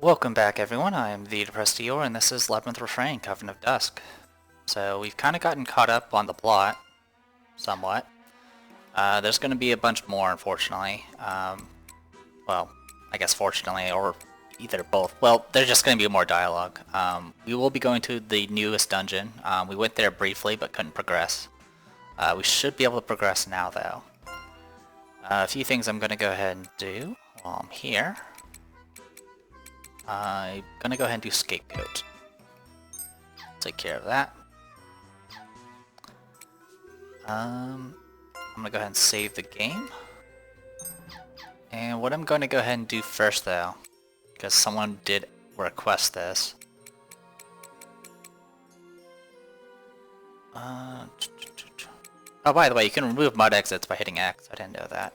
Welcome back everyone, I am the Depressed Eeyore and this is Labyrinth Refrain, Coven of Dusk. So we've kind of gotten caught up on the plot, somewhat. There's going to be a bunch more unfortunately. Well, I guess fortunately, or either both. Well, there's just going to be more dialogue. We will be going to the newest dungeon. We went there briefly but couldn't progress. We should be able to progress now though. A few things I'm going to go ahead and do while I'm here. I'm gonna go ahead and do Scapegoat. Take care of that. I'm gonna go ahead and save the game. And what I'm going to go ahead and do first though, because someone did request this. Oh, by the way, you can remove mud exits by hitting X. I didn't know that.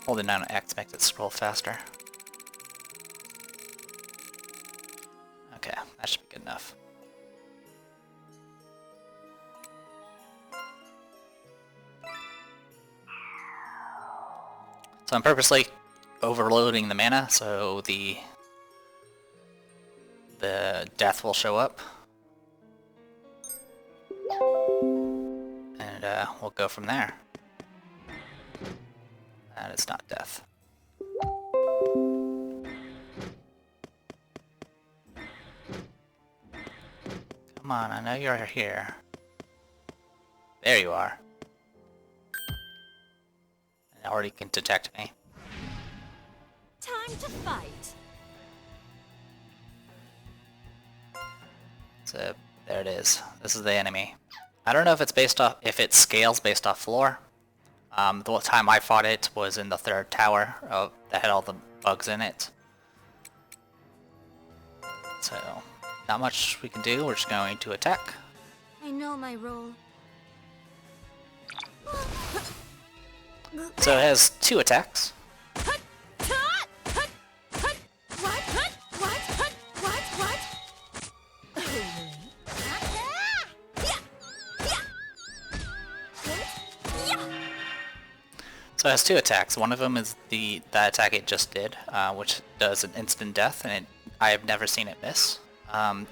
Holding down X makes it scroll faster. Okay, that should be good enough. So I'm purposely overloading the mana so the death will show up. And we'll go from there. And it's not death. Come on, I know you're here. There you are. And now already can detect me. Time to fight. So there it is. This is the enemy. I don't know if it's based off, if it scales based off floor. The time I fought it was in the third tower that had all the bugs in it. So, not much we can do, we're just going to attack. I know my role. So it has two attacks. So it has two attacks. One of them is that attack it just did, which does an instant death, and I have never seen it miss.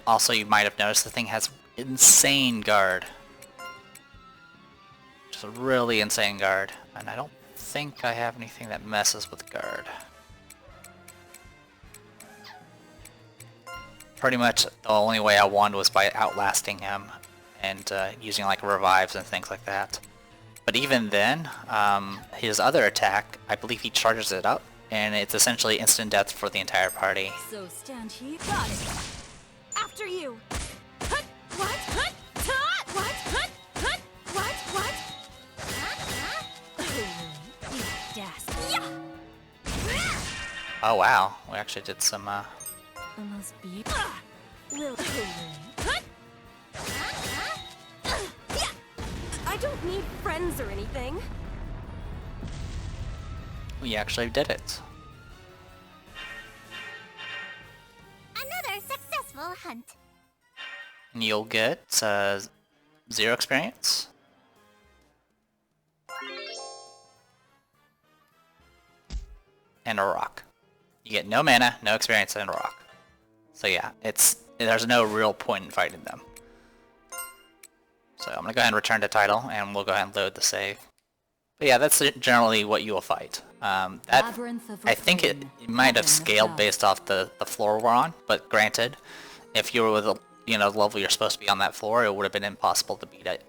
Also, you might have noticed the thing has insane guard. Just a really insane guard, and I don't think I have anything that messes with guard. Pretty much the only way I won was by outlasting him and using like revives and things like that. But even then, his other attack, I believe he charges it up, and it's essentially instant death for the entire party. So stand here. Got it. After you. What? What? What? Oh wow, we actually did some Almost beat. Will. I don't need friends or anything. we actually did it. Another successful hunt. And you'll get 0 experience. And a rock. You get no mana, no experience, and a rock. So yeah, there's no real point in fighting them. So I'm gonna go ahead and return to title, and we'll go ahead and load the save. But yeah, that's generally what you will fight. Labyrinth of I think it might have scaled based off the floor we're on, but granted, if you were with the level you're supposed to be on that floor, it would have been impossible to beat it.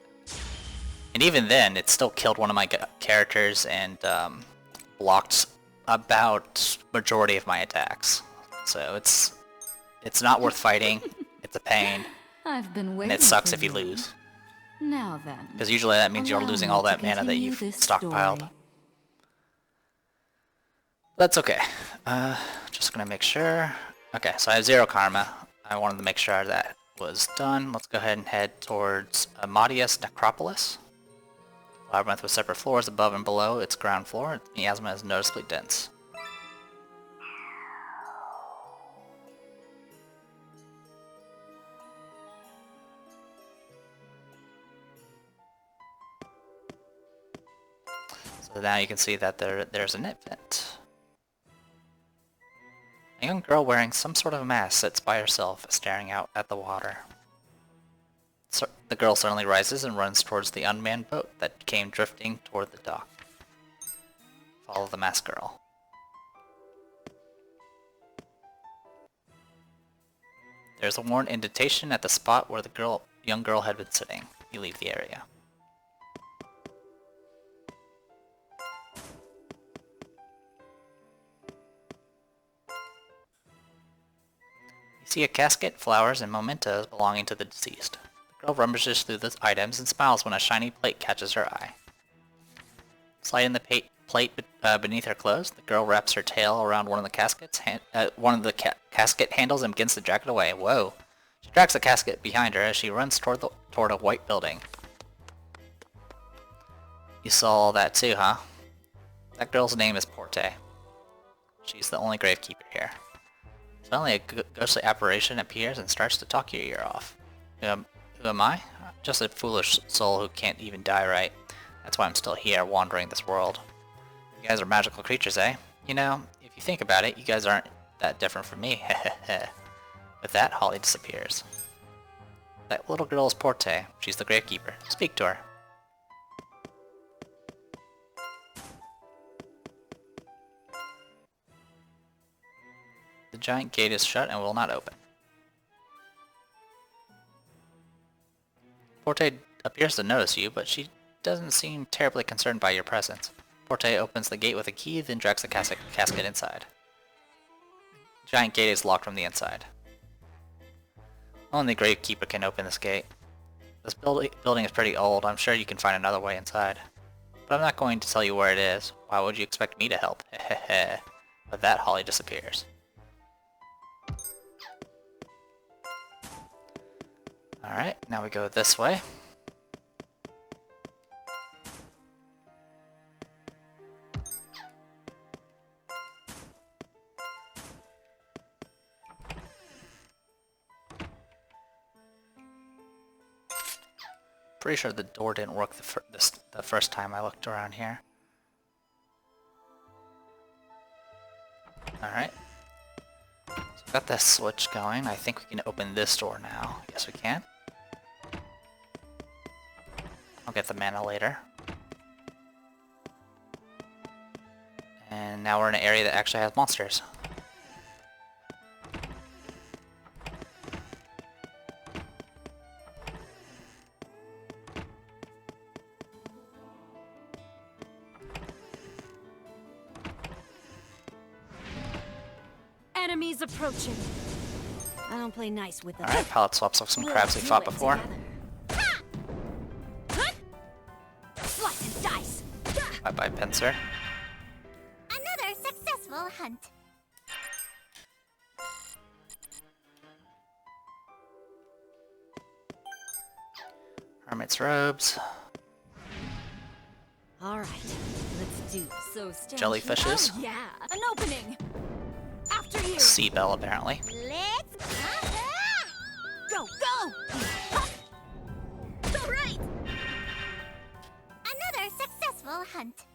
And even then, it still killed one of my characters and blocked about majority of my attacks. So it's not worth fighting. It's a pain, I've been waiting. and it sucks if you lose. Now then. Because usually that means you're losing all that mana that you've stockpiled. That's okay. Just gonna make sure. Okay, so I have 0 karma. I wanted to make sure that was done. Let's go ahead and head towards Amadius Necropolis. Labyrinth with separate floors above and below its ground floor. Its miasma is noticeably dense. So now you can see that there's an infant. A young girl wearing some sort of mask sits by herself, staring out at the water. The girl suddenly rises and runs towards the unmanned boat that came drifting toward the dock. Follow the masked girl. There's a worn indentation at the spot where the young girl had been sitting. You leave the area. You see a casket, flowers, and mementos belonging to the deceased. The girl rummages through the items and smiles when a shiny plate catches her eye. Sliding the plate beneath her clothes, the girl wraps her tail around one of the caskets, casket handles and begins to drag it away. Whoa! She drags the casket behind her as she runs toward a white building. You saw all that too, huh? That girl's name is Porte. She's the only gravekeeper here. Suddenly a ghostly apparition appears and starts to talk your ear off. Who am I? Just a foolish soul who can't even die right. That's why I'm still here, wandering this world. You guys are magical creatures, eh? You know, if you think about it, you guys aren't that different from me. With that, Holly disappears. That little girl is Porte. She's the gravekeeper. Speak to her. The giant gate is shut and will not open. Porte appears to notice you, but she doesn't seem terribly concerned by your presence. Porte opens the gate with a key, then drags the casket inside. The giant gate is locked from the inside. Only the gravekeeper can open this gate. This building is pretty old. I'm sure you can find another way inside. But I'm not going to tell you where it is. Why would you expect me to help? Hehehe. With that, Holly disappears. Alright, now we go this way. Pretty sure the door didn't work the first time I looked around here. Alright. So we've got this switch going. I think we can open this door now. Yes, we can. I'll get the mana later. And now we're in an area that actually has monsters. Enemies approaching. I don't play nice with them. Alright, palette swaps with some crabs we fought before. Slice and dice. Bye-bye, pincer. Another successful hunt. Hermit's robes. All right, let's do so. Jellyfishes. Oh, yeah, an opening. After you. Sea bell, apparently. Let's Go, go. All right. Another successful hunt.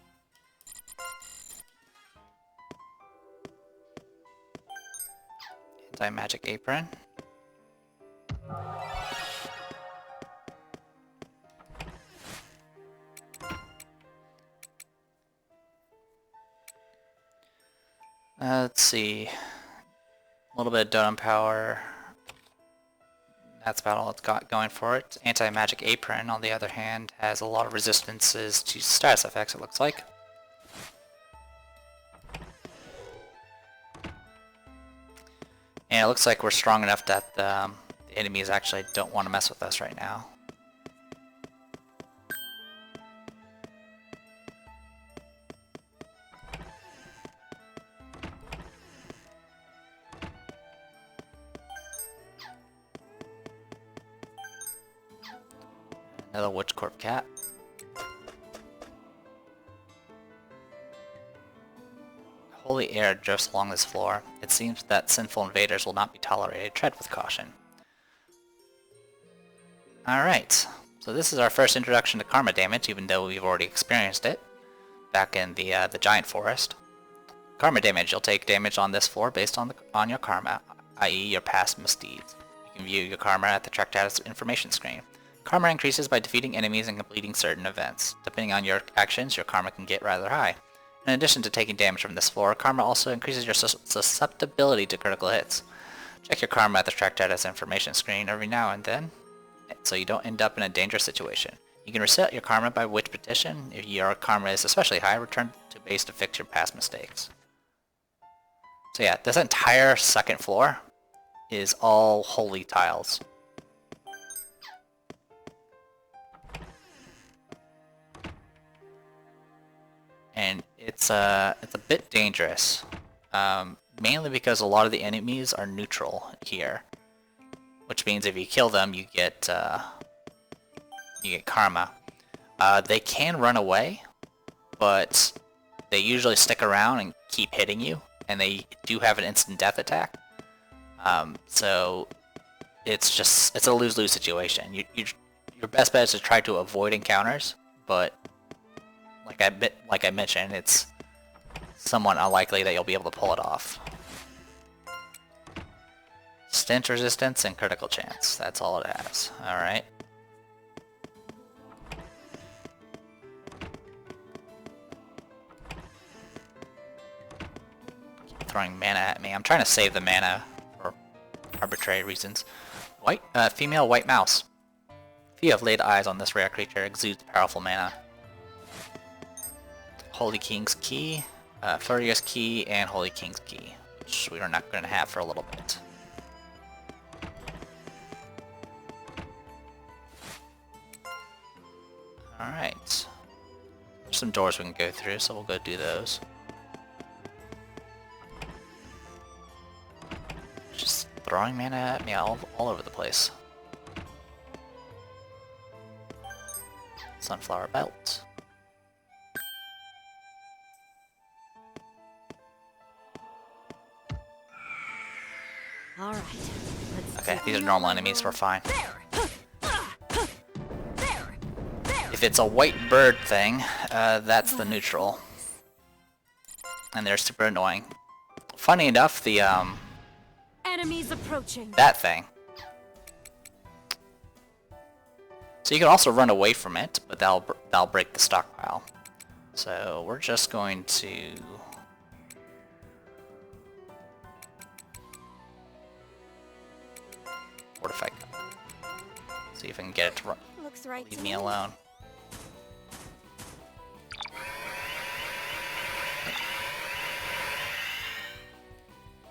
Anti-magic apron. Let's see. A little bit of dotem power. That's about all it's got going for it. Anti-magic apron, on the other hand, has a lot of resistances to status effects, it looks like. And it looks like we're strong enough that the enemies actually don't want to mess with us right now. Another Witch Corp cat. Holy air drifts along this floor. It seems that sinful invaders will not be tolerated. Tread with caution. Alright, so this is our first introduction to karma damage, even though we've already experienced it. back in the giant forest. Karma damage. You'll take damage on this floor based on your karma, i.e. your past misdeeds. You can view your karma at the track status information screen. Karma increases by defeating enemies and completing certain events. Depending on your actions, your karma can get rather high. In addition to taking damage from this floor, karma also increases your susceptibility to critical hits. Check your karma at the track status information screen every now and then, so you don't end up in a dangerous situation. You can reset your karma by which petition. If your karma is especially high, return to base to fix your past mistakes. So yeah, this entire second floor is all holy tiles. And it's a bit dangerous, mainly because a lot of the enemies are neutral here, which means if you kill them, you get karma. They can run away, but they usually stick around and keep hitting you, and they do have an instant death attack. So it's a lose-lose situation. Your best bet is to try to avoid encounters, but like I mentioned, it's somewhat unlikely that you'll be able to pull it off. Stench resistance and critical chance. That's all it has. Alright. Keep throwing mana at me. I'm trying to save the mana for arbitrary reasons. Female white mouse. If you have laid eyes on this rare creature, exudes powerful mana. Holy King's Key, Furrier's Key, and Holy King's Key, which we are not going to have for a little bit. Alright. There's some doors we can go through, so we'll go do those. Just throwing mana at me all over the place. Sunflower Belt. Alright. Okay, these are normal enemies, we're fine. If it's a white bird thing, that's the neutral. And they're super annoying. Funny enough, the Enemies approaching. that thing. So you can also run away from it, but that'll break the stockpile. So we're just going to fortify. See if I can get it to run. Looks right Leave to me alone.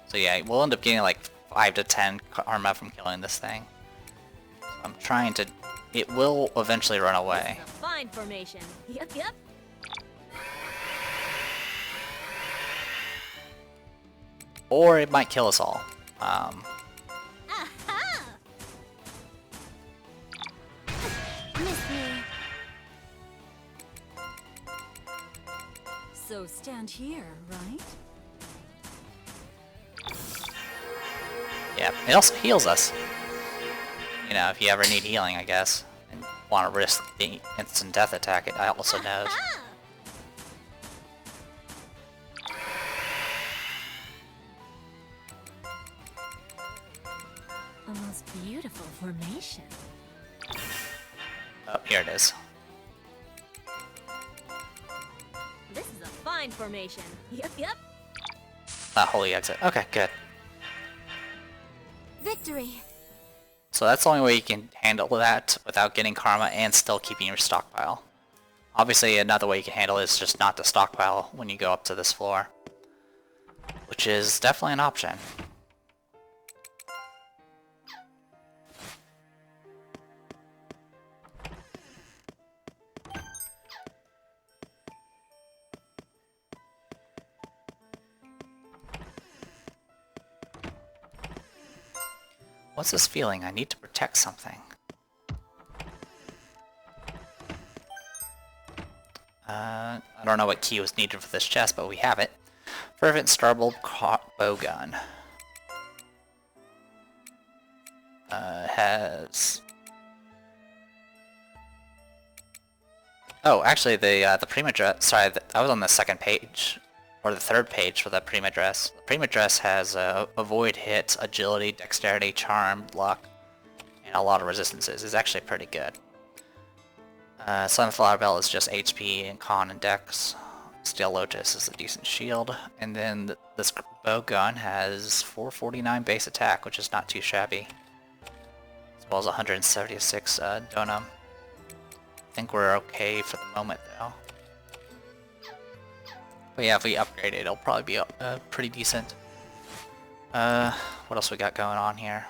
So yeah, we'll end up getting like 5 to 10 karma from killing this thing. So I'm trying to... It will eventually run away. A fine formation. Yep. Or it might kill us all. Aha! Miss me. So stand here, right? Yeah, it also heals us. You know, if you ever need healing, I guess. And want to risk the instant death attack, it also knows. Aha! A most beautiful formation. Oh, here it is. This is a fine formation. Yep. Holy exit. Okay, good. Victory. So that's the only way you can handle that without getting karma and still keeping your stockpile. Obviously, another way you can handle it is just not to stockpile when you go up to this floor. Which is definitely an option. What's this feeling? I need to protect something. I don't know what key was needed for this chest, but we have it. Fervent Starbolt Bowgun. Has Oh, actually, the Prima dress. Sorry, I was on the second page, or the third page for the Prima dress. The Prima dress has avoid hits, agility, dexterity, charm, luck, and a lot of resistances. It's actually pretty good. Sunflower Bell is just HP and con and dex. Steel Lotus is a decent shield, and then this bow gun has 449 base attack, which is not too shabby, as well as 176 donum. I think we're okay for the moment though. But yeah, if we upgrade it, it'll probably be pretty decent. What else we got going on here?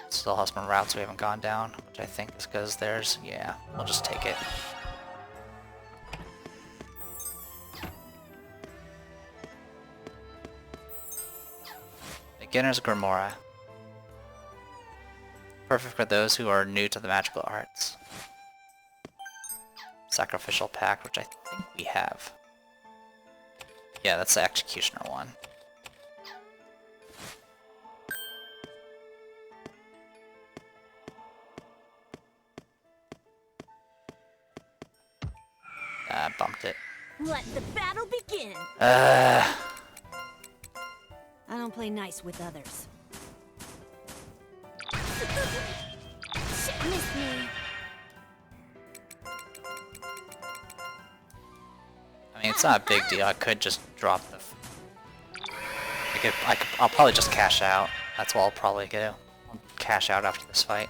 Still have some routes we haven't gone down, which I think is because there's, yeah, we'll just take it. Beginner's Grimoire. Perfect for those who are new to the magical arts. Sacrificial Pact, which I think we have. Yeah, that's the Executioner one. Bumped it. Let the battle begin. I don't play nice with others. Shit, miss me. I mean, it's not a big deal. I could just drop the... I'll probably just cash out. That's what I'll probably do. I'll cash out after this fight.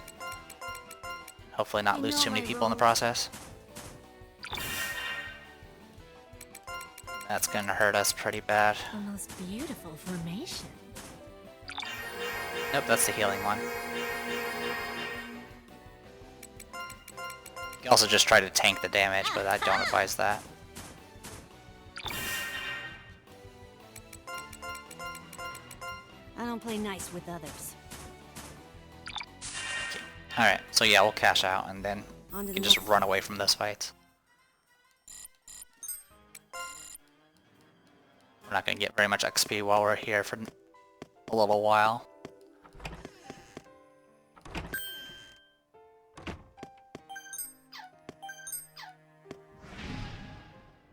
Hopefully not lose too many people in the process. That's gonna hurt us pretty bad. The most beautiful formation. Nope, that's the healing one. You can also just try to tank the damage, but I don't advise that. I don't play nice with others. Alright, so yeah, we'll cash out and then On to you the can just next. run away from those fights. We're not gonna get very much XP while we're here for a little while.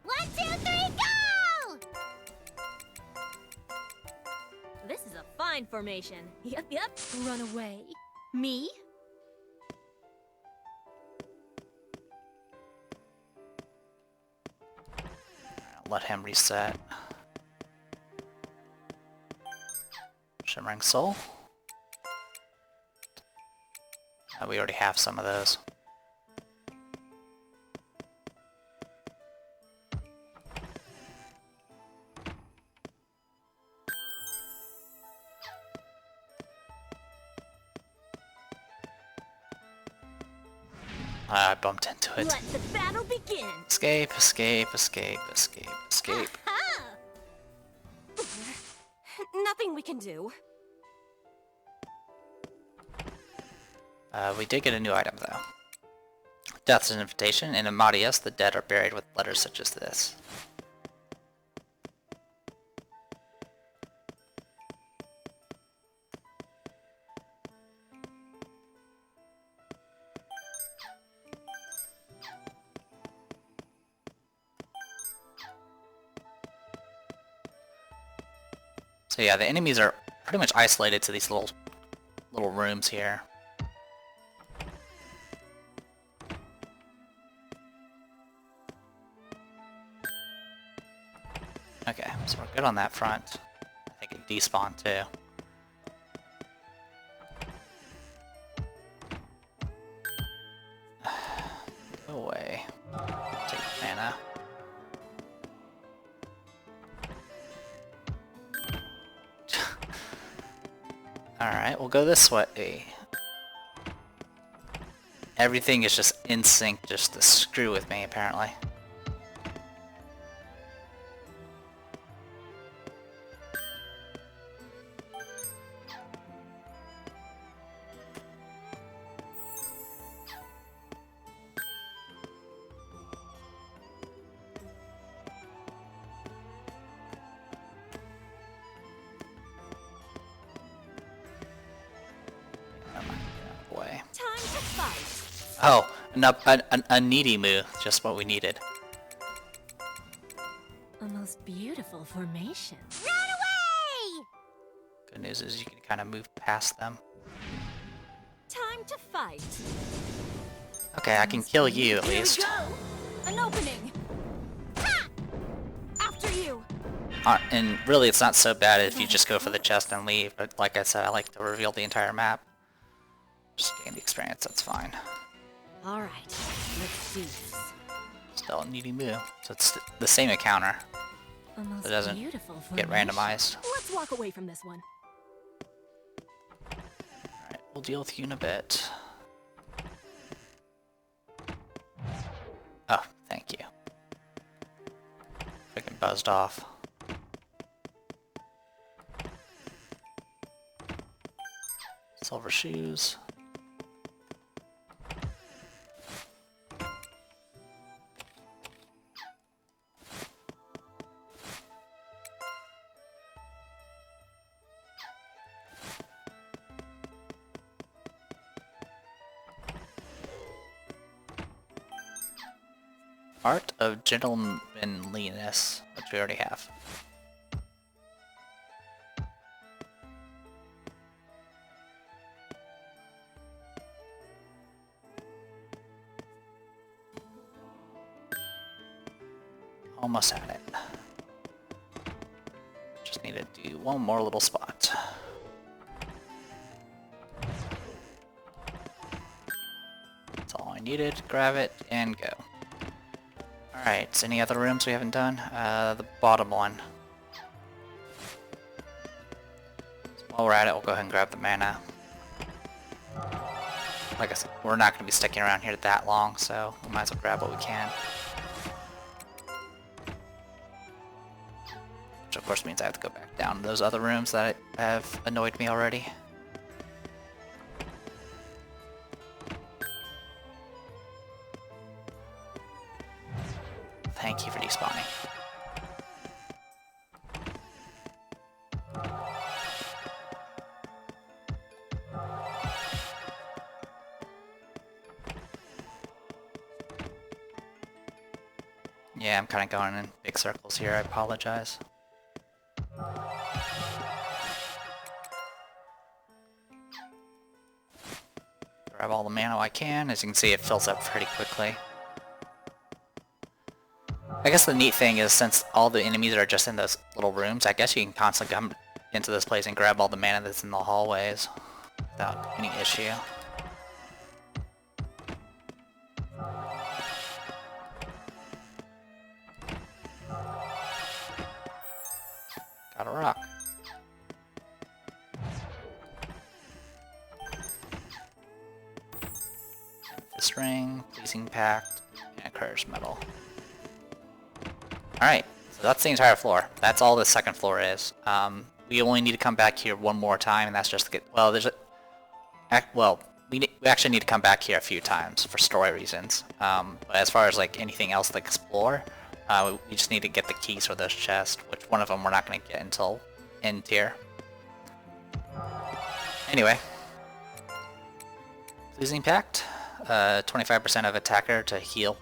One, two, three, go! This is a fine formation. Yep, yep. Run away. Me? Let him reset. Shimmering Soul. We already have some of those. I bumped into it. Let the battle begin. Escape, escape, escape, escape, escape. Ha! Nothing we can do. We did get a new item though. Death's an invitation. In Amadius, the dead are buried with letters such as this. So yeah, the enemies are pretty much isolated to these little rooms here. Okay, so we're good on that front. I think it despawned too. Go away. Take mana. Alright, we'll go this way. Everything is just in sync just to screw with me, apparently. Way. Time to fight. Oh, A needy moo, just what we needed. A most beautiful formation. Run away! Good news is you can kind of move past them. Time to fight. Okay, I can kill you at Here least. we go. An opening. Ha! After you. And really, it's not so bad if you just go for the chest and leave, but like I said, I like to reveal the entire map. Just gain the experience, that's fine. Alright, let's do this. Still a needy moo, so it's the same encounter. A most It doesn't beautiful get formation. randomized. Let's walk away from this one. Alright, we'll deal with you in a bit. Oh, thank you. Freaking buzzed off. Silver shoes. Art of Gentlemanliness, which we already have. Almost had it. Just need to do one more little spot. That's all I needed. Grab it and go. Alright, so any other rooms we haven't done? The bottom one. So while we're at it, we'll go ahead and grab the mana. Like I said, we're not going to be sticking around here that long, so we might as well grab what we can. Which of course means I have to go back down to those other rooms that have annoyed me already. Thank you for despawning. Yeah, I'm kind of going in big circles here, I apologize. Grab all the mana I can. As you can see, it fills up pretty quickly. I guess the neat thing is, since all the enemies are just in those little rooms, I guess you can constantly come into this place and grab all the mana that's in the hallways without any issue. Got a rock. This ring, pleasing pact, and a cursed metal. Alright, so that's the entire floor. That's all the second floor is. We only need to come back here one more time, and that's just to get... Well, there's a... Well, we actually need to come back here a few times for story reasons. But as far as like anything else to explore, we just need to get the keys for this chest, which one of them we're not going to get until end tier. Anyway. Pleasing pact. 25% of attacker to heal.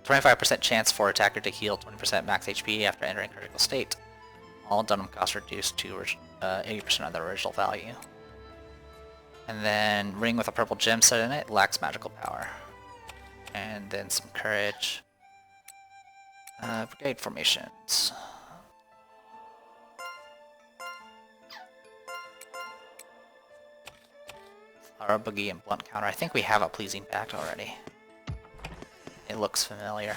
25% chance for attacker to heal 20% max HP after entering critical state. All Dunham costs reduced to 80% of their original value. And then ring with a purple gem set in it, lacks magical power. And then some courage. Brigade formations. Flower boogie and blunt counter. I think we have a pleasing pact already. It looks familiar.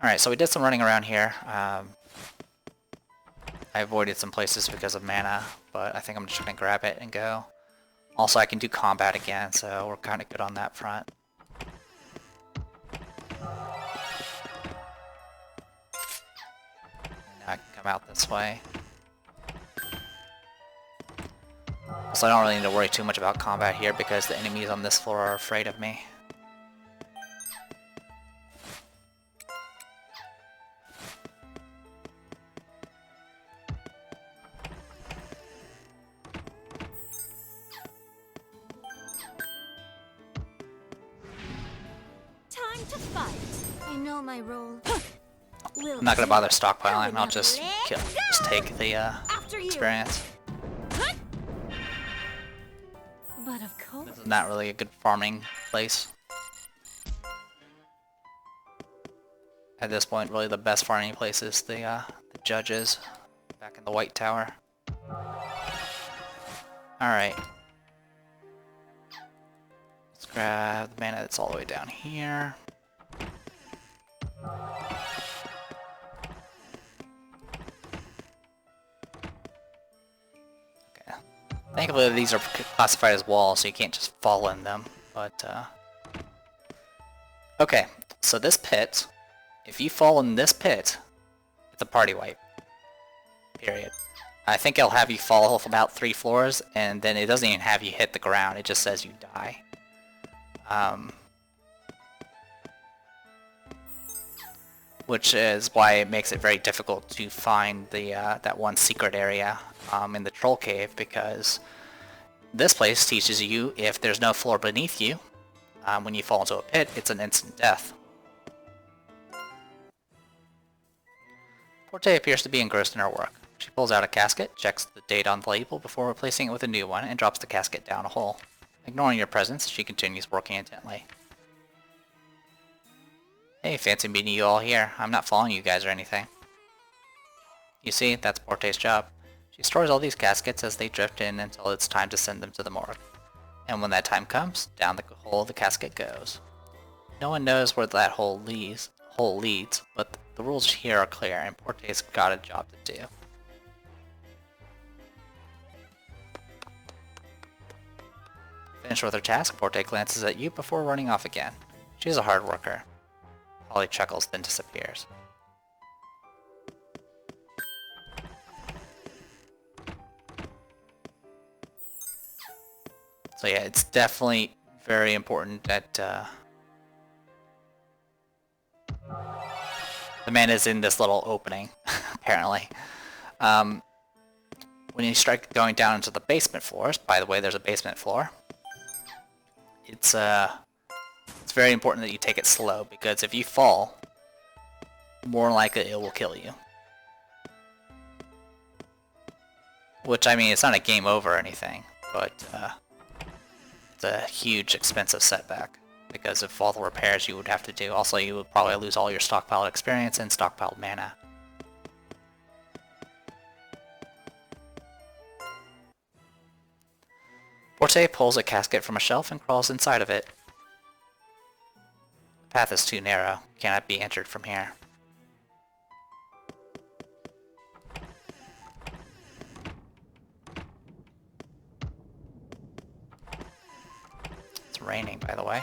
Alright, so we did some running around here. I avoided some places because of mana, but I think I'm just going to grab it and go. Also, I can do combat again, so we're kind of good on that front. Now I can come out this way. So I don't really need to worry too much about combat here because the enemies on this floor are afraid of me. a fight. I know my role. I'm not gonna bother stockpiling. I'll just just take the After you. experience. But of course. This is not really a good farming place. At this point, really the best farming place is the judges back in the White Tower. Alright. Let's grab the mana that's all the way down here. Okay. Thankfully these are classified as walls, so you can't just fall in them, but okay, so this pit, if you fall in this pit, it's a party wipe. Period. I think it'll have you fall off about 3 floors, and then it doesn't even have you hit the ground, it just says you die. Which is why it makes it very difficult to find the that one secret area in the Troll Cave, because this place teaches you if there's no floor beneath you, when you fall into a pit, it's an instant death. Porte appears to be engrossed in her work. She pulls out a casket, checks the date on the label before replacing it with a new one, and drops the casket down a hole. Ignoring your presence, she continues working intently. Hey, fancy meeting you all here. I'm not following you guys or anything. You see, that's Porte's job. She stores all these caskets as they drift in until it's time to send them to the morgue. And when that time comes, down the hole the casket goes. No one knows where that hole leads, but the rules here are clear, and Porte's got a job to do. Finished with her task, Porte glances at you before running off again. She's a hard worker. Holly chuckles, then disappears. So yeah, it's definitely very important that the man is in this little opening, apparently. When you strike going down into the basement floors, by the way, there's a basement floor. It's very important that you take it slow, because if you fall, more likely it will kill you. Which, I mean, it's not a game over or anything, but it's a huge expensive setback, because of all the repairs you would have to do. Also, you would probably lose all your stockpiled experience and stockpiled mana. Porte pulls a casket from a shelf and crawls inside of it. The path is too narrow, cannot be entered from here. It's raining, by the way.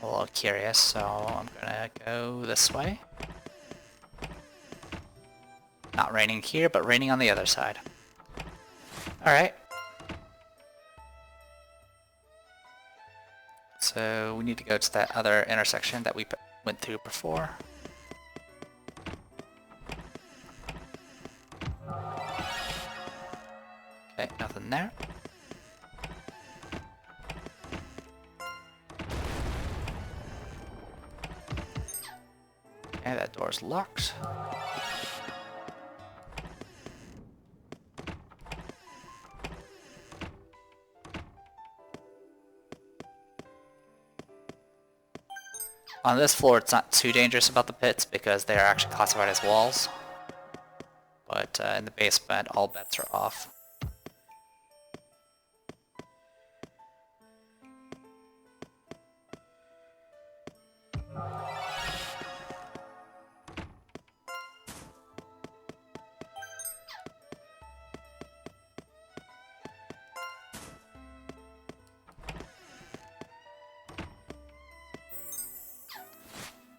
A little curious, so I'm gonna go this way. Not raining here, but raining on the other side. Alright. So we need to go to that other intersection that we went through before. Okay, nothing there. Okay, that door's locked. On this floor, it's not too dangerous about the pits because they are actually classified as walls. But in the basement, all bets are off.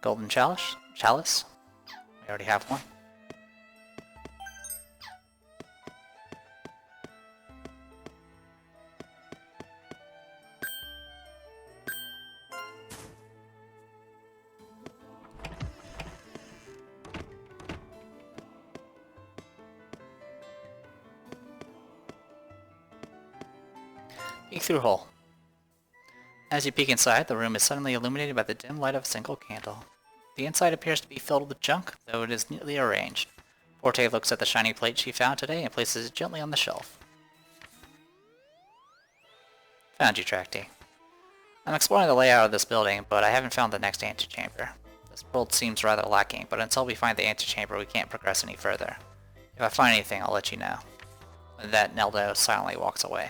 Golden chalice? Chalice? We already have one. Peek through hole. As you peek inside, the room is suddenly illuminated by the dim light of a single candle. The inside appears to be filled with junk, though it is neatly arranged. Forte looks at the shiny plate she found today and places it gently on the shelf. Found you, Tracty. I'm exploring the layout of this building, but I haven't found the next antechamber. This world seems rather lacking, but until we find the antechamber, we can't progress any further. If I find anything, I'll let you know. With that, Neldo silently walks away.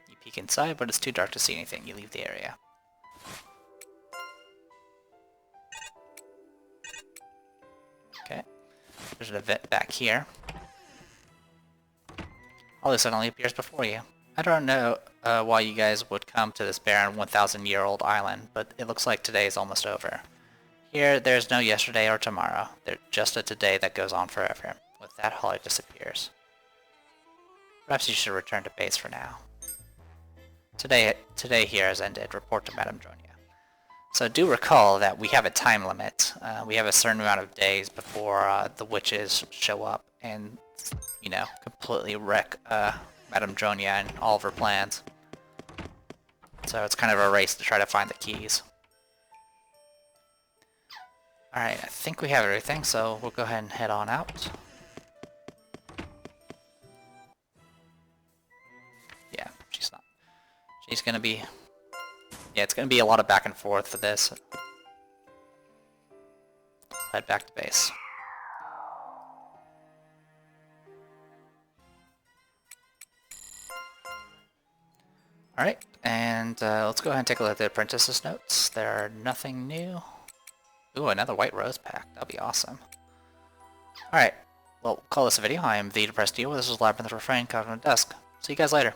You peek inside, but it's too dark to see anything. You leave the area. Okay. There's an event back here. Holly suddenly appears before you. I don't know why you guys would come to this barren 1,000-year-old island, but it looks like today is almost over. Here, there's no yesterday or tomorrow. There's just a today that goes on forever. With that, Holly disappears. Perhaps you should return to base for now. Today here has ended. Report to Madame Dronia. So do recall that we have a time limit. We have a certain amount of days before the witches show up and, you know, completely wreck Madame Dronia and all of her plans. So it's kind of a race to try to find the keys. Alright, I think we have everything, so we'll go ahead and head on out. Yeah, she's not. She's gonna be... Yeah, it's gonna be a lot of back and forth for this. Head back to base. Alright, and let's go ahead and take a look at the apprentice's notes. There are nothing new. Ooh, another white rose pack. That'd be awesome. Alright, well, we'll call this a video. I am the Depressed Eel. This is Labyrinth, Refrain, Covenant of Dusk. See you guys later.